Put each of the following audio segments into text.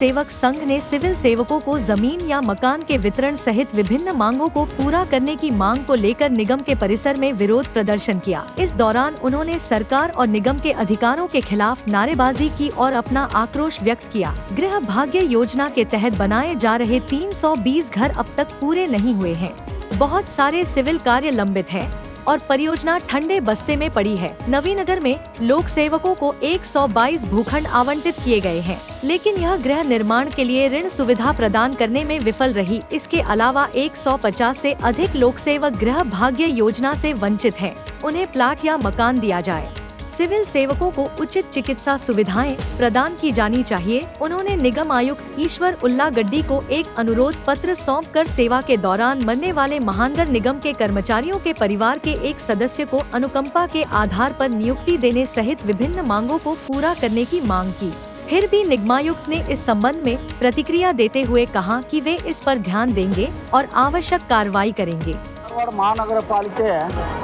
सेवक संघ ने सिविल सेवकों को जमीन या मकान के वितरण सहित विभिन्न मांगों को पूरा करने की मांग को लेकर निगम के परिसर में विरोध प्रदर्शन किया। इस दौरान उन्होंने सरकार और निगम के अधिकारों के खिलाफ नारेबाजी की और अपना आक्रोश व्यक्त किया। गृह भाग्य योजना के तहत बनाए जा रहे 320 घर अब तक पूरे नहीं हुए हैं। बहुत सारे सिविल कार्य लंबित हैं और परियोजना ठंडे बस्ते में पड़ी है। नवीनगर में लोक सेवकों को 122 भूखंड आवंटित किए गए हैं, लेकिन यह गृह निर्माण के लिए ऋण सुविधा प्रदान करने में विफल रही। इसके अलावा 150 से अधिक लोक सेवक गृह भाग्य योजना से वंचित हैं। उन्हें प्लाट या मकान दिया जाए। सिविल सेवकों को उचित चिकित्सा सुविधाएं प्रदान की जानी चाहिए। उन्होंने निगम आयुक्त ईश्वर उल्लागड्डी को एक अनुरोध पत्र सौंपकर सेवा के दौरान मरने वाले महानगर निगम के कर्मचारियों के परिवार के एक सदस्य को अनुकंपा के आधार पर नियुक्ति देने सहित विभिन्न मांगों को पूरा करने की मांग की। फिर भी निगमायुक्त ने इस संबंध में प्रतिक्रिया देते हुए कहा कि वे इस पर ध्यान देंगे और आवश्यक कार्रवाई करेंगे। ಧಾರವಾಡ ಮಹಾನಗರ ಪಾಲಿಕೆ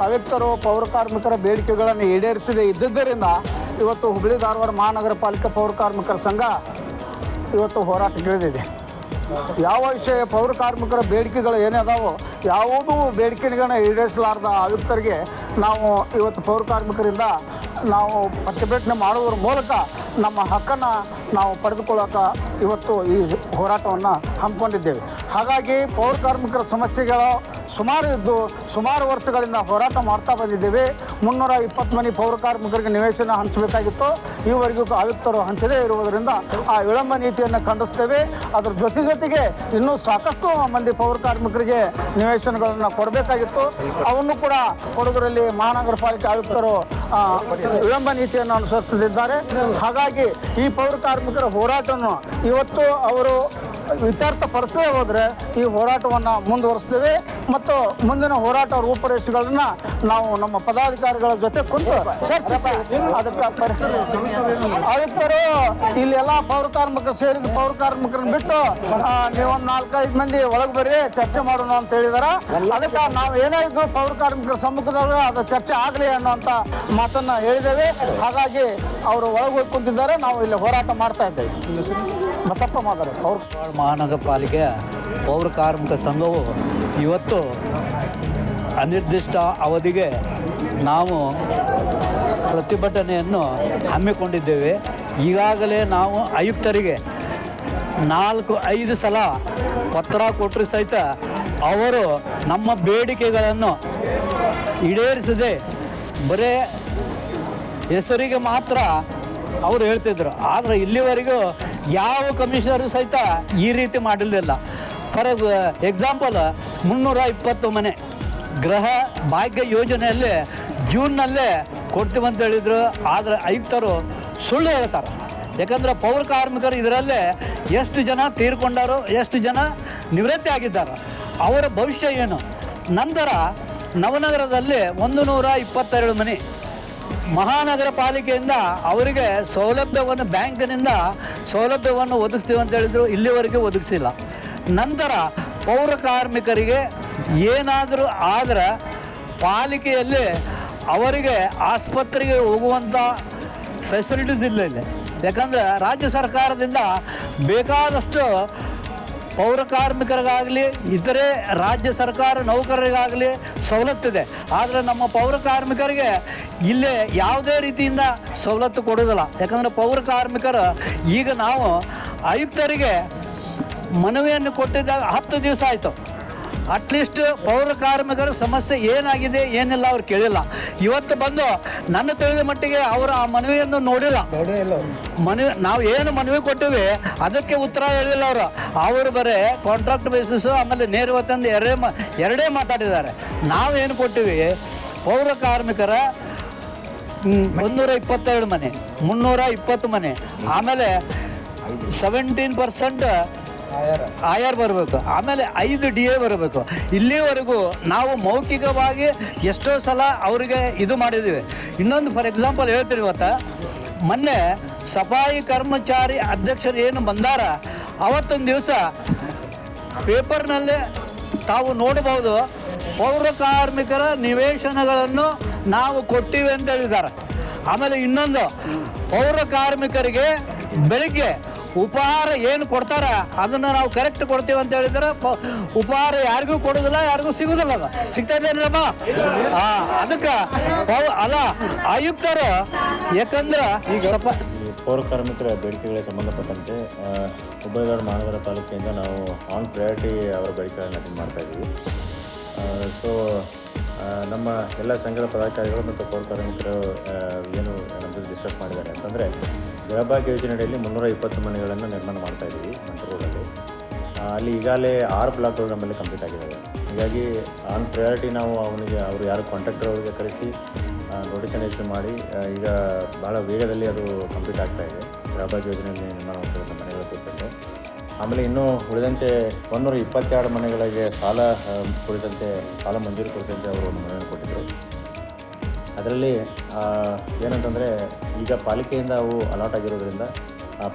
ಆಯುಕ್ತರು ಪೌರ ಕಾರ್ಮಿಕರ ಬೇಡಿಕೆಗಳನ್ನು ಈಡೇರಿಸದೇ ಇದ್ದುದರಿಂದ ಇವತ್ತು ಹುಬ್ಬಳ್ಳಿ ಧಾರವಾಡ ಮಹಾನಗರ ಪಾಲಿಕೆ ಪೌರ ಕಾರ್ಮಿಕರ ಸಂಘ ಇವತ್ತು ಹೋರಾಟಕ್ಕಿಳಿದಿದೆ। ಯಾವ ವಿಷಯ ಪೌರ ಕಾರ್ಮಿಕರ ಬೇಡಿಕೆಗಳು ಏನಿದಾವೋ ಯಾವುದೂ ಬೇಡಿಕೆಗಳನ್ನು ಈಡೇರಿಸಲಾರದ ಆಯುಕ್ತರಿಗೆ ನಾವು ಇವತ್ತು ಪೌರ ಕಾರ್ಮಿಕರಿಂದ ನಾವು ಪ್ರತಿಭಟನೆ ಮಾಡುವುದರ ಮೂಲಕ ನಮ್ಮ ಹಕ್ಕನ್ನು ನಾವು ಪಡೆದುಕೊಳ್ಳೋಕೆ ಇವತ್ತು ಈ ಹೋರಾಟವನ್ನು ಹಮ್ಮಿಕೊಂಡಿದ್ದೇವೆ। ಹಾಗಾಗಿ ಪೌರ ಕಾರ್ಮಿಕರ ಸಮಸ್ಯೆಗಳು ಸುಮಾರು ಇದ್ದು ಸುಮಾರು ವರ್ಷಗಳಿಂದ ಹೋರಾಟ ಮಾಡ್ತಾ ಬಂದಿದ್ದೇವೆ। 320 ಮಂದಿ ಪೌರ ಕಾರ್ಮಿಕರಿಗೆ ನಿವೇಶನ ಹಂಚಬೇಕಾಗಿತ್ತು, ಈವರೆಗೂ ಆಯುಕ್ತರು ಹಂಚದೇ ಇರುವುದರಿಂದ ಆ ವಿಳಂಬ ನೀತಿಯನ್ನು ಖಂಡಿಸ್ತೇವೆ। ಅದರ ಜೊತೆಗೆ ಇನ್ನೂ ಸಾಕಷ್ಟು ಮಂದಿ ಪೌರ ಕಾರ್ಮಿಕರಿಗೆ ನಿವೇಶನಗಳನ್ನು ಕೊಡಬೇಕಾಗಿತ್ತು, ಅವನ್ನು ಕೂಡ ಕೊಡೋದರಲ್ಲಿ ಮಹಾನಗರ ಪಾಲಿಕೆ ಆಯುಕ್ತರು ವಿಳಂಬ ನೀತಿಯನ್ನು ಅನುಸರಿಸುತ್ತಿದ್ದಾರೆ। ಹಾಗಾಗಿ ಈ ಪೌರ ಕಾರ್ಮಿಕರ ಹೋರಾಟವನ್ನು ಇವತ್ತು ಅವರು ಇತ್ಯರ್ಥಪಡಿಸದೇ ಹೋದರೆ ಈ ಹೋರಾಟವನ್ನು ಮುಂದುವರಿಸ್ತೇವೆ ಮತ್ತು ಮುಂದಿನ ಹೋರಾಟ ರೂಪುರೇಷೆಗಳನ್ನು ನಾವು ನಮ್ಮ ಪದಾಧಿಕಾರಿಗಳ ಜೊತೆ ಕುಂತು ಚರ್ಚಿಸಿ ಅದಕ್ಕೆ ಆಯುಕ್ತರು ಇಲ್ಲೆಲ್ಲ ಪೌರ ಕಾರ್ಮಿಕರು ಸೇರಿದ ಪೌರ ಕಾರ್ಮಿಕರನ್ನು ಬಿಟ್ಟು ನೀವೊಂದು 4-5 ಮಂದಿ ಒಳಗೆ ಬರ್ರಿ ಚರ್ಚೆ ಮಾಡೋಣ ಅಂತ ಹೇಳಿದಾರೆ। ಅದಕ್ಕೆ ನಾವು ಏನೇ ಇದ್ರು ಪೌರ ಕಾರ್ಮಿಕರ ಸಮ್ಮುಖದಾಗ ಅದು ಚರ್ಚೆ ಆಗಲಿ ಅನ್ನೋಂಥ ಮಾತನ್ನು ಹೇಳಿದ್ದೇವೆ। ಹಾಗಾಗಿ ಅವರು ಒಳಗೆ ಹೋಗಿ ಕುಂತಿದ್ದಾರೆ, ನಾವು ಇಲ್ಲಿ ಹೋರಾಟ ಮಾಡ್ತಾ ಇದ್ದೇವೆ। ಬಸಪ್ಪ ಮಾತಾರೆ ಪೌರ ಮಹಾನಗರ ಪಾಲಿಕೆಯ ಪೌರ ಕಾರ್ಮಿಕ ಸಂಘವು ಇವತ್ತು ಅನಿರ್ದಿಷ್ಟ ಅವಧಿಗೆ ನಾವು ಪ್ರತಿಭಟನೆಯನ್ನು ಹಮ್ಮಿಕೊಂಡಿದ್ದೇವೆ। ಈಗಾಗಲೇ ನಾವು ಆಯುಕ್ತರಿಗೆ 4-5 ಸಲ ಪತ್ರ ಕೊಟ್ಟರು ಸಹಿತ ಅವರು ನಮ್ಮ ಬೇಡಿಕೆಗಳನ್ನು ಈಡೇರಿಸದೆ ಬರೇ ಹೆಸರಿಗೆ ಮಾತ್ರ ಅವರು ಹೇಳ್ತಿದ್ರು, ಆದರೆ ಇಲ್ಲಿವರೆಗೂ ಯಾವ ಕಮಿಷನರು ಸಹಿತ ಈ ರೀತಿ ಮಾಡಲಿಲ್ಲ। ಫಾರ್ ಎಕ್ಸಾಂಪಲ್ 320 ಮನೆ ಗೃಹ ಭಾಗ್ಯ ಯೋಜನೆಯಲ್ಲಿ ಜೂನ್ನಲ್ಲೇ ಕೊಡ್ತೀವಂತ ಹೇಳಿದರು, ಆದರೆ ಆಯುಕ್ತರು ಸುಳ್ಳು ಹೇಳ್ತಾರೆ। ಯಾಕಂದರೆ ಪೌರ ಕಾರ್ಮಿಕರು ಇದರಲ್ಲೇ ಎಷ್ಟು ಜನ ತೀರ್ಕೊಂಡಾರೋ, ಎಷ್ಟು ಜನ ನಿವೃತ್ತಿ ಆಗಿದ್ದಾರೆ, ಅವರ ಭವಿಷ್ಯ ಏನು? ನಂತರ ನವನಗರದಲ್ಲಿ 122 ಮನೆ ಮಹಾನಗರ ಪಾಲಿಕೆಯಿಂದ ಅವರಿಗೆ ಸೌಲಭ್ಯವನ್ನು ಬ್ಯಾಂಕಿನಿಂದ ಸೌಲಭ್ಯವನ್ನು ಒದಗಿಸ್ತೀವಿ ಅಂತ ಹೇಳಿದರು, ಇಲ್ಲಿವರೆಗೂ ಒದಗಿಸಿಲ್ಲ। ನಂತರ ಪೌರ ಕಾರ್ಮಿಕರಿಗೆ ಏನಾದರೂ ಆದರೆ ಪಾಲಿಕೆಯಲ್ಲಿ ಅವರಿಗೆ ಆಸ್ಪತ್ರೆಗೆ ಹೋಗುವಂಥ ಫೆಸಿಲಿಟೀಸ್ ಇಲ್ಲ ಇಲ್ಲಿ। ಯಾಕಂದರೆ ರಾಜ್ಯ ಸರ್ಕಾರದಿಂದ ಬೇಕಾದಷ್ಟು ಪೌರ ಕಾರ್ಮಿಕರಿಗಾಗಲಿ ಇತರೆ ರಾಜ್ಯ ಸರ್ಕಾರ ನೌಕರರಿಗಾಗಲಿ ಸವಲತ್ತಿದೆ, ಆದರೆ ನಮ್ಮ ಪೌರ ಕಾರ್ಮಿಕರಿಗೆ ಇಲ್ಲೇ ಯಾವುದೇ ರೀತಿಯಿಂದ ಸವಲತ್ತು ಕೊಡೋದಿಲ್ಲ। ಯಾಕಂದರೆ ಪೌರ ಕಾರ್ಮಿಕರು ಈಗ ನಾವು ಆಯುಕ್ತರಿಗೆ ಮನವಿಯನ್ನು ಕೊಟ್ಟಿದ್ದಾಗ 10 ದಿವಸ ಆಯಿತು, ಅಟ್ಲೀಸ್ಟ್ ಪೌರ ಕಾರ್ಮಿಕರ ಸಮಸ್ಯೆ ಏನಾಗಿದೆ ಏನಿಲ್ಲ ಅವ್ರು ಕೇಳಿಲ್ಲ। ಇವತ್ತು ಬಂದು ನನ್ನ ತಿಳಿದ ಮಟ್ಟಿಗೆ ಅವರು ಆ ಮನವಿಯನ್ನು ನೋಡಿಲ್ಲ। ಮನವಿ ನಾವು ಏನು ಮನವಿ ಕೊಟ್ಟಿವಿ ಅದಕ್ಕೆ ಉತ್ತರ ಹೇಳಿಲ್ಲ ಅವರು ಬರೀ ಕಾಂಟ್ರಾಕ್ಟ್ ಬೇಸಿಸು ಆಮೇಲೆ ನೇರವತ್ತಂದು ಎರಡೇ ಮಾತಾಡಿದ್ದಾರೆ। ನಾವೇನು ಕೊಟ್ಟಿವಿ ಪೌರ ಕಾರ್ಮಿಕರ 122 ಮನೆ 320 ಮನೆ ಆಮೇಲೆ 17% ಆಯರ್ ಬರಬೇಕು, ಆಮೇಲೆ 5 DA ಬರಬೇಕು। ಇಲ್ಲಿವರೆಗೂ ನಾವು ಮೌಖಿಕವಾಗಿ ಎಷ್ಟೋ ಸಲ ಅವರಿಗೆ ಇದು ಮಾಡಿದ್ದೀವಿ। ಇನ್ನೊಂದು ಫಾರ್ ಎಕ್ಸಾಂಪಲ್ ಹೇಳ್ತೀನಿ, ಇವತ್ತು ಮೊನ್ನೆ ಸಫಾಯಿ ಕರ್ಮಚಾರಿ ಅಧ್ಯಕ್ಷರು ಏನು ಬಂದಾರ ಅವತ್ತೊಂದು ದಿವಸ ಪೇಪರ್ನಲ್ಲೇ ತಾವು ನೋಡಬಹುದು, ಪೌರ ಕಾರ್ಮಿಕರ ನಿವೇಶನಗಳನ್ನು ನಾವು ಕೊಟ್ಟಿವೆ ಅಂತ ಹೇಳಿದ್ದಾರೆ। ಆಮೇಲೆ ಇನ್ನೊಂದು ಪೌರ ಕಾರ್ಮಿಕರಿಗೆ ಬೆಳಿಗ್ಗೆ ಉಪಹಾರ ಏನು ಕೊಡ್ತಾರ ಅದನ್ನು ನಾವು ಕರೆಕ್ಟ್ ಕೊಡ್ತೀವಿ ಅಂತ ಹೇಳಿದ್ರೆ ಉಪಹಾರ ಯಾರಿಗೂ ಕೊಡೋದಿಲ್ಲ, ಯಾರಿಗೂ ಸಿಗೋದಿಲ್ಲ. ಅದು ಸಿಗ್ತಾ ಇದ್ದೇನಮ್ಮ? ಅದಕ್ಕೆ ಅಲ್ಲ ಆಯುಕ್ತರು ಯಾಕಂದ್ರೆ ಈಗ ಸ್ವಲ್ಪ ಈ ಪೌರ ಕಾರ್ಮಿಕರ ಬೇಡಿಕೆಗಳಿಗೆ ಸಂಬಂಧಪಟ್ಟಂತೆ ಹುಬ್ಬಳ್ಳಿ ಮಹಾನಗರ ಪಾಲಿಕೆಯಿಂದ ನಾವು ಆನ್ ಪ್ರಯಾರಿಟಿ ಅವರ ಬೇಡಿಕೆಗಳನ್ನು ಅಟೆಂಡ್ ಮಾಡ್ತಾ ಇದ್ದೀವಿ. ಸೊ ನಮ್ಮ ಎಲ್ಲ ಸಂಘದ ಪದಾಧಿಕಾರಿಗಳು ಮತ್ತು ಪೌರ ಕಾರ್ಮಿಕರು ಏನು ನಮ್ಮದು ಡಿಸ್ಕಸ್ ಮಾಡಿದ್ದಾರೆ ಅಂತಂದರೆ, ಗೃಹಭಾಗ್ಯ ಯೋಜನೆಯಲ್ಲಿ 320 ಮನೆಗಳನ್ನು ನಿರ್ಮಾಣ ಮಾಡ್ತಾ ಇದ್ದೀವಿ ಮಂಟೂರಲ್ಲಿ. ಅಲ್ಲಿ ಈಗಾಗಲೇ 6 ಬ್ಲಾಕ್ಗಳು ನಮ್ಮಲ್ಲಿ ಕಂಪ್ಲೀಟ್ ಆಗಿದ್ದಾವೆ. ಹೀಗಾಗಿ ಆನ್ ಪ್ರಯಾರಿಟಿ ನಾವು ಅವರು ಯಾರು ಕಾಂಟ್ರಾಕ್ಟರ್ ಅವರಿಗೆ ಕರೆಸಿ ನೋಟಿಸನ್ನು ಇಶ್ಯೂ ಮಾಡಿ ಈಗ ಭಾಳ ವೇಗದಲ್ಲಿ ಅದು ಕಂಪ್ಲೀಟ್ ಆಗ್ತಾಯಿದೆ. ಗೃಹಭಾಗ್ಯ ಯೋಜನೆಯಲ್ಲಿ ನಿರ್ಮಾಣ ಮಾಡ್ತಿರುವಂಥ ಮನೆಗಳ ಕುರಿತಂತೆ. ಆಮೇಲೆ ಇನ್ನೂ ಉಳಿದಂತೆ 122 ಮನೆಗಳಿಗೆ ಸಾಲ ಕುರಿತಂತೆ ಸಾಲ ಮಂಜೂರು ಕುರಿತಂತೆ ಅವರು ಒಂದು ಮನೆಯನ್ನು ಕೊಟ್ಟಿದ್ದರು. ಅದರಲ್ಲಿ ಏನಂತಂದರೆ ಈಗ ಪಾಲಿಕೆಯಿಂದ ಅವು ಅಲಾಟ್ ಆಗಿರೋದ್ರಿಂದ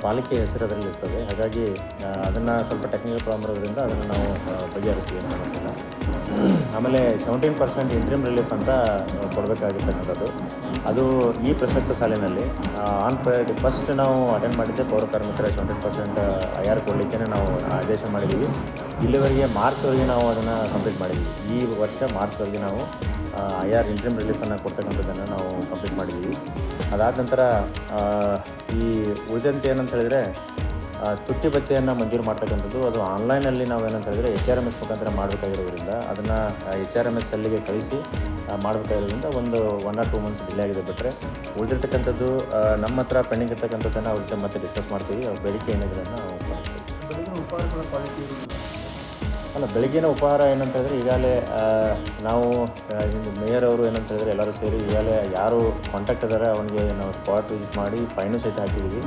ಪಾಲಿಕೆ ಹೆಸರು ಅದರಲ್ಲಿ ಇರ್ತದೆ. ಹಾಗಾಗಿ ಅದನ್ನು ಸ್ವಲ್ಪ ಟೆಕ್ನಿಕಲ್ ಪ್ರಾಬ್ಲಮ್ ಇರೋದ್ರಿಂದ ಅದನ್ನು ನಾವು ಬಗೆಹರಿಸ್ತೀವಿ ಅಂತ ಸಮಸ್ಯೆ ಇಲ್ಲ. ಆಮೇಲೆ 17% ಇಂಟ್ರಿಮ್ ರಿಲೀಫ್ ಅಂತ ಕೊಡಬೇಕಾಗಿರ್ತಕ್ಕಂಥದ್ದು ಅದು ಈ ಪ್ರಸಕ್ತ ಸಾಲಿನಲ್ಲಿ ಆನ್ ಪ್ರಯಾರಿಟಿ ಫಸ್ಟ್ ನಾವು ಅಟೆಂಡ್ ಮಾಡಿದ್ದೆ ಪೌರ ಕಾರ್ಮಿಕರ 17% IR ಕೊಡಲಿಕ್ಕೆ ನಾವು ಆದೇಶ ಮಾಡಿದ್ದೀವಿ. ಇಲ್ಲಿವರೆಗೆ ಮಾರ್ಚ್ವರೆಗೆ ನಾವು ಅದನ್ನು ಕಂಪ್ಲೀಟ್ ಮಾಡಿದ್ದೀವಿ. ಈ ವರ್ಷ ಮಾರ್ಚ್ವರೆಗೆ ನಾವು IR ಇಂಟ್ರಿಮ್ ರಿಲೀಫನ್ನು ಕೊಡ್ತಕ್ಕಂಥದ್ದನ್ನು ನಾವು ಕಂಪ್ಲೀಟ್ ಮಾಡಿದ್ದೀವಿ. ಅದಾದ ನಂತರ ಈ ಉಳಿದಂತೆ ಏನಂತ ಹೇಳಿದರೆ ತುಟ್ಟಿ ಭತ್ಯೆಯನ್ನು ಮಂಜೂರು ಮಾಡ್ತಕ್ಕಂಥದ್ದು ಅದು ಆನ್ಲೈನಲ್ಲಿ ನಾವು ಏನಂತ ಹೇಳಿದರೆ HRMS ಮುಖಾಂತರ ಮಾಡಬೇಕಾಗಿರೋದ್ರಿಂದ ಅದನ್ನು HRMS ಸೆಲ್ಲಿಗೆ ಕಳಿಸಿ ಮಾಡಬೇಕಾಗಿರೋದ್ರಿಂದ 1 or 2 ಮಂತ್ಸ್ ಡಿಲೇ ಆಗಿದೆ. ಬಿಟ್ಟರೆ ಉಳಿದಿರ್ತಕ್ಕಂಥದ್ದು ನಮ್ಮ ಹತ್ರ ಪೆಂಡಿಂಗ್ ಇರ್ತಕ್ಕಂಥದ್ದನ್ನು ಅವ್ರ ಜೊತೆ ಮತ್ತೆ ಡಿಸ್ಕಸ್ ಮಾಡ್ತೀವಿ. ಅವ್ರ ಬೇಡಿಕೆ ಏನಿದೆ ನಾವು ಅಲ್ಲ, ಬೆಳಗ್ಗಿನ ಉಪಹಾರ ಏನಂತ ಹೇಳಿದ್ರೆ ಈಗಾಗಲೇ ನಾವು ಮೇಯರ್ ಅವರು ಏನಂತ ಹೇಳಿದ್ರೆ ಎಲ್ಲರೂ ಸೇರಿ ಈಗಾಗಲೇ ಯಾರು ಕಾಂಟ್ಯಾಕ್ಟ್ ಇದ್ದಾರೆ ಅವನಿಗೆ ನಾವು ಸ್ಪಾಟ್ ವಿಸಿಟ್ ಮಾಡಿ ಫೈನು ಸಹಿತ ಹಾಕಿದ್ದೀವಿ.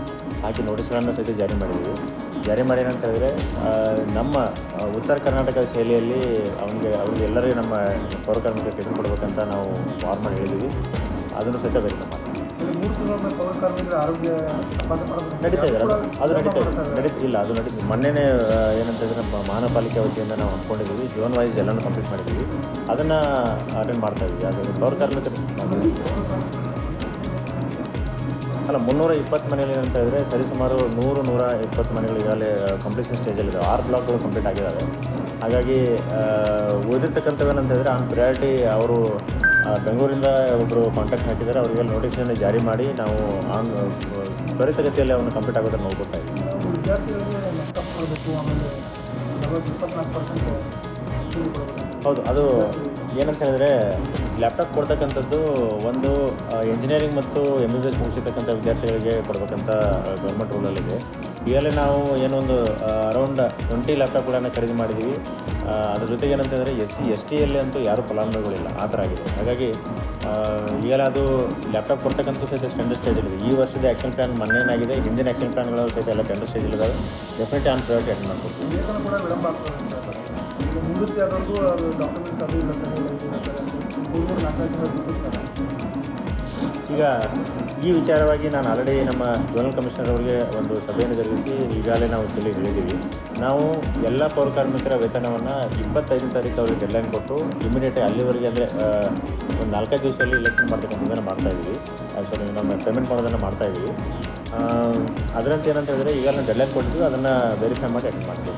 ಹಾಕಿ ನೋಟಿಸ್ಗಳನ್ನು ಸಹಿತ ಜಾರಿ ಮಾಡಿದ್ದೀವಿ. ಜಾರಿ ಮಾಡಿ ಏನಂತ ಹೇಳಿದ್ರೆ ನಮ್ಮ ಉತ್ತರ ಕರ್ನಾಟಕ ಶೈಲಿಯಲ್ಲಿ ಅವ್ರಿಗೆ ಎಲ್ಲರಿಗೂ ನಮ್ಮ ಪೌರ ಕಾರ್ಮಿಕರಿಗೆ ಟಿಕೆಟ್ ಕೊಡಬೇಕಂತ ನಾವು ವಾರ್ ಮಾಡಿ ಹೇಳಿದ್ದೀವಿ. ಅದನ್ನು ಸಹಿತ ವೆರಿಫೈ ಮಾಡ್ತೀವಿ. ನಡೀತಾ ಇದೆ ಅದು ಇಲ್ಲ ಅದು ನಡೀತಿದೆ. ಮೊನ್ನೆನೇ ಏನಂತ ಹೇಳಿದ್ರೆ ನಮ್ಮ ಮಹಾನಗರ ಪಾಲಿಕೆ ವತಿಯಿಂದ ನಾವು ಅಂದ್ಕೊಂಡಿದ್ದೀವಿ. ಝೋನ್ ವೈಸ್ ಎಲ್ಲನೂ ಕಂಪ್ಲೀಟ್ ಮಾಡಿದ್ದೀವಿ. ಅದನ್ನು ಅಟೆಂಡ್ ಮಾಡ್ತಾ ಇದ್ದೀವಿ. ಅದು ಪೌರ ಕಾರ್ಮಿಕರು ಅಲ್ಲ 320 ಮನೆಗಳು ಏನಂತ ಹೇಳಿದ್ರೆ ಸರಿಸುಮಾರು 100-120 ಮನೆಗಳು ಈಗಾಗಲೇ ಕಂಪ್ಲೀಷನ್ ಸ್ಟೇಜಲ್ಲಿದ್ದಾವೆ. 6 ಬ್ಲಾಕ್ಗಳು ಕಂಪ್ಲೀಟ್ ಆಗಿದ್ದಾವೆ. ಹಾಗಾಗಿ ಉಳಿದಿರ್ತಕ್ಕಂಥವೇನಂತ ಹೇಳಿದ್ರೆ ಆನ್ ಪ್ರಯಾರಿಟಿ ಅವರು ಬೆಂಗಳೂರಿಂದ ಒಬ್ಬರು ಕಾಂಟ್ಯಾಕ್ಟ್ ಹಾಕಿದ್ದಾರೆ. ಅವರಿಗೆ ನೋಟಿಸನ್ನು ಜಾರಿ ಮಾಡಿ ನಾವು ತ್ವರಿತಗತಿಯಲ್ಲಿ ಅವನು ಕಂಪ್ಲೀಟ್ ಆಗೋದನ್ನು ನೋಡ್ಕೊತಾ ಇದ್ದೀವಿ. ಹೌದು, ಅದು ಏನಂತ ಹೇಳಿದ್ರೆ ಲ್ಯಾಪ್ಟಾಪ್ ಕೊಡ್ತಕ್ಕಂಥದ್ದು ಒಂದು ಇಂಜಿನಿಯರಿಂಗ್ ಮತ್ತು MBBS ಮುಗಿಸಿರ್ತಕ್ಕಂಥ ವಿದ್ಯಾರ್ಥಿಗಳಿಗೆ ಕೊಡಬೇಕಂತ ಗೌರ್ಮೆಂಟ್ ರೂಲಲ್ಲಿದೆ. ಈಗಲೇ ನಾವು ಏನೊಂದು ಅರೌಂಡ್ 20 ಲ್ಯಾಪ್ಟಾಪ್ಗಳನ್ನು ಖರೀದಿ ಮಾಡಿದ್ದೀವಿ. ಅದ್ರ ಜೊತೆಗೆ ಏನಂತ ಹೇಳಿದ್ರೆ SC/STಯಲ್ಲಿ ಅಂತೂ ಯಾರೂ ಫಲಾನುಭವಿಗಳಿಲ್ಲ, ಆ ಥರ ಆಗಿದೆ. ಹಾಗಾಗಿ ಈಗೆಲ್ಲ ಅದು ಲ್ಯಾಪ್ಟಾಪ್ ಕೊಡ್ತಕ್ಕಂಥ ಸಹಿತ ಟೆಂಡರ್ ಸ್ಟೇಜಲ್ಲಿದೆ. ಈ ವರ್ಷದ ಆ್ಯಕ್ಷನ್ ಪ್ಲ್ಯಾನ್ ಮೊನ್ನೆನಾಗಿದೆ. ಹಿಂದಿನ ಆ್ಯಕ್ಷನ್ ಪ್ಲ್ಯಾನ್ಗಳು ಸಹಿತ ಎಲ್ಲ ಟೆಂಡರ್ ಸ್ಟೇಜಲ್ಲಿದ್ದಾವೆ. ಡೆಫಿನೆಟ್ಲಿ ಆನ್ ಪ್ರಯಾರಿಟಿ ಅಟೆಂಡ್ ಮಾಡ್ಕೊಡ್ತೀವಿ. ಈಗ ಈ ವಿಚಾರವಾಗಿ ನಾನು ಆಲ್ರೆಡಿ ನಮ್ಮ ಝೋನಲ್ ಕಮಿಷನರ್ ಅವರಿಗೆ ಒಂದು ಸಭೆಯನ್ನು ಜರುಗಿಸಿ ಈಗಾಗಲೇ ನಾವು ಇಲ್ಲಿ ಹೇಳಿದ್ದೀವಿ. ನಾವು ಎಲ್ಲ ಪೌರ ಕಾರ್ಮಿಕರ ವೇತನವನ್ನು 25ನೇ ತಾರೀಕು ಅವರಿಗೆ ಡೆಡ್ಲೈನ್ ಕೊಟ್ಟು ಇಮಿಡಿಯೇಟಾಗಿ ಅಲ್ಲಿವರೆಗೆ ಅಂದರೆ ಒಂದು 4 ದಿವಸದಲ್ಲಿ ಇಲೆಕ್ಷನ್ ಮಾಡ್ತಕ್ಕಂಥದ್ದನ್ನು ಮಾಡ್ತಾಯಿದ್ದೀವಿ. ಸೊ ನಮ್ಮ ಪೇಮೆಂಟ್ ಮಾಡೋದನ್ನು ಮಾಡ್ತಾಯಿದ್ದೀವಿ. ಅದರಂತೆ ಏನಂತ ಹೇಳಿದ್ರೆ ಈಗಾಗಲೇ ಡೆಡ್ಲೈನ್ ಕೊಟ್ಟಿದ್ದೀವಿ. ಅದನ್ನು ವೆರಿಫೈ ಮಾಡಿ ಅಟೆಂಡ್ ಮಾಡ್ತೀವಿ.